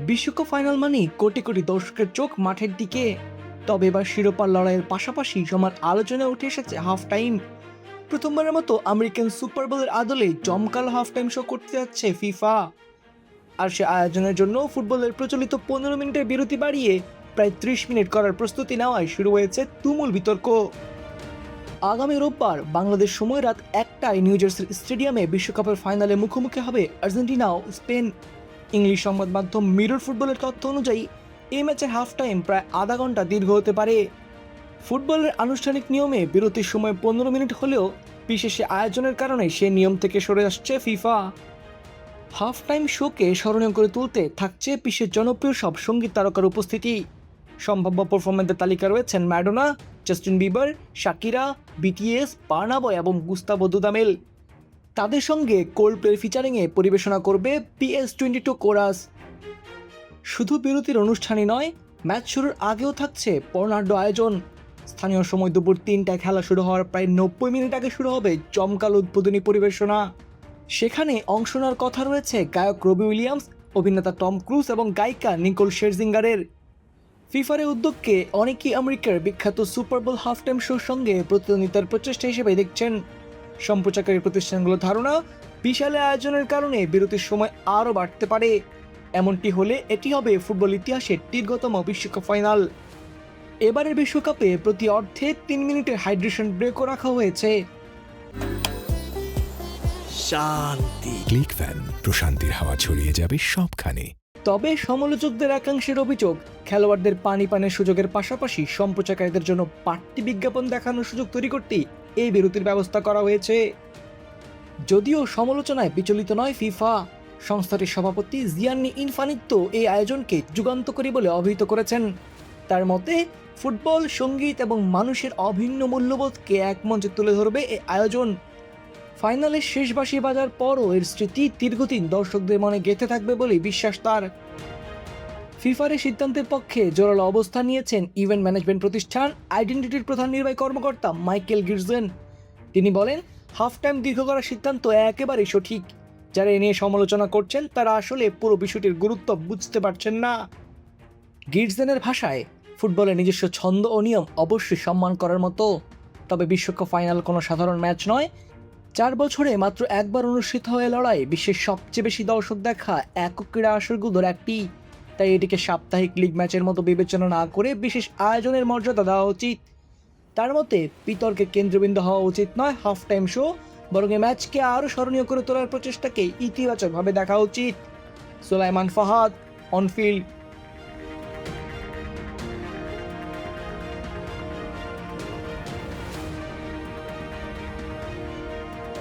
বিশ্বকাপ ফাইনাল মানেই কোটি কোটি দর্শকের চোখ মাঠের দিকে। তবে এবার শিরোপার লড়াইয়ের পাশাপাশি সমান আলোচনায় উঠে এসেছে হাফ টাইম। প্রথমবারের মতো আমেরিকান সুপার বোলের আদলে জমকালো হাফ টাইম শো করতে যাচ্ছে ফিফা। আর সে আয়োজনের জন্য ফুটবলের প্রচলিত 15 মিনিটের বিরতি বাড়িয়ে প্রায় 30 মিনিট করার প্রস্তুতি নেওয়ায় শুরু হয়েছে তুমুল বিতর্ক। আগামী রোববার বাংলাদেশ সময় রাত 1টায় নিউ জার্সির স্টেডিয়ামে বিশ্বকাপের ফাইনালে মুখোমুখি হবে আর্জেন্টিনা ও স্পেন। ইংলিশ সংবাদ মাধ্যম মিরর ফুটবলের তথ্য অনুযায়ী এই ম্যাচের হাফ টাইম প্রায় আধা ঘন্টা দীর্ঘ হতে পারে। ফুটবলের আনুষ্ঠানিক নিয়মে বিরতির সময় 15 মিনিট হলেও বিশেষ আয়োজনের কারণে সে নিয়ম থেকে সরে আসছে ফিফা। হাফ টাইম শোকে স্মরণীয় করে তুলতে থাকছে বিশ্বের জনপ্রিয় সব সঙ্গীত তারকার উপস্থিতি। সম্ভাব্য পারফরম্যান্সের তালিকা রয়েছেন Madonna, Justin Bieber, Shakira, BTS, Burna Boy এবং গুস্তাভো দুদামেল। তাদের সঙ্গে কোল্ডপ্লের ফিচারিংয়ে পরিবেশনা করবে PS22 কোরাস। শুধু বিরতির অনুষ্ঠানই নয়, ম্যাচ শুরুর আগেও থাকছে বর্ণাঢ্য আয়োজন। স্থানীয় সময় দুপুর 3টায় খেলা শুরু হওয়ার প্রায় 90 মিনিট আগে শুরু হবে জমকালো উদ্বোধনী পরিবেশনা। সেখানে অংশ নেওয়ার কথা রয়েছে গায়ক রবি উইলিয়ামস, অভিনেতা টম ক্রুজ এবং গায়িকা নিকোল শেরজিঙ্গারের। ফিফার এই উদ্যোগকে অনেকেই আমেরিকার বিখ্যাত সুপার বোল হাফ টাইম শোর সঙ্গে প্রতিদ্বন্দ্বিতার প্রচেষ্টা হিসেবে দেখছেন। সম্প্রচারকারী প্রতিষ্ঠানগুলোর ধারণা, বিশাল আয়োজনের কারণে বিরতির সময় আরও বাড়তে পারে। এমনটি হলে এটি হবে ফুটবল ইতিহাসের দীর্ঘতম বিশ্বকাপ ফাইনাল। এবারের বিশ্বকাপে প্রতি অর্ধে 3 মিনিটের হাইড্রেশন ব্রেকও রাখা হয়েছে। শান্তি ক্লিক ফ্যান, প্রশান্তির হাওয়া ছড়িয়ে যাবে সবখানে। তবে সমালোচকদের একাংশের অভিযোগ, খেলোয়াড়দের পানির সুযোগের পাশাপাশি সম্প্রচারকারীদের জন্য বাড়তি বিজ্ঞাপন দেখানোর সুযোগ তৈরি করতেই এই বিরতির ব্যবস্থা করা হয়েছে। যদিও সমালোচনায় বিচলিত নয় ফিফা, সংস্থাটির সভাপতি জিয়ান্নি ইনফানিত্তো এই আয়োজনকে যুগান্তকারী বলে অভিহিত করেছেন। তার মতে, ফুটবল, সঙ্গীত এবং মানুষের অভিন্ন মূল্যবোধকে এক মঞ্চে তুলে ধরবে এই আয়োজন। ফাইনালের শেষ বাঁশি বাজার পরও এর স্মৃতি দীর্ঘদিন দর্শকদের মনে গেঁথে থাকবে বলেই বিশ্বাস তার। ফিফার এই সিদ্ধান্তের পক্ষে জোরালো অবস্থান নিয়েছেন ইভেন্ট ম্যানেজমেন্ট প্রতিষ্ঠান আইডেন্টিটির প্রধান নির্বাহী কর্মকর্তা মাইকেল গির্জেন। তিনি বলেন, হাফ টাইম দীর্ঘ করার সিদ্ধান্ত একেবারেই সঠিক। যারা এ নিয়ে সমালোচনা করছেন তারা আসলে পুরো বিষয়টির গুরুত্ব বুঝতে পারছেন না। গির্জেনের ভাষায়, ফুটবলের নিজস্ব ছন্দ ও নিয়ম অবশ্যই সম্মান করার মতো, তবে বিশ্বকাপ ফাইনাল কোনো সাধারণ ম্যাচ নয়। 4 বছরে মাত্র একবার অনুষ্ঠিত হয়ে লড়াই বিশ্বের সবচেয়ে বেশি দর্শক দেখা একক ক্রীড়া আসরগুলোর একটি। তাই এটিকে সাপ্তাহিক লিগ ম্যাচের মতো বিবেচনা না করে বিশেষ আয়োজনের মর্যাদা দেওয়া উচিত। তার মতে, বিতর্কের কেন্দ্রবিন্দু হওয়া উচিত নয় হাফ টাইম শো, বরং এই ম্যাচকে আরও স্মরণীয় করে তোলার প্রচেষ্টাকে ইতিবাচকভাবে দেখা উচিত। সুলাইমান ফাহাদ, অনফিল্ড।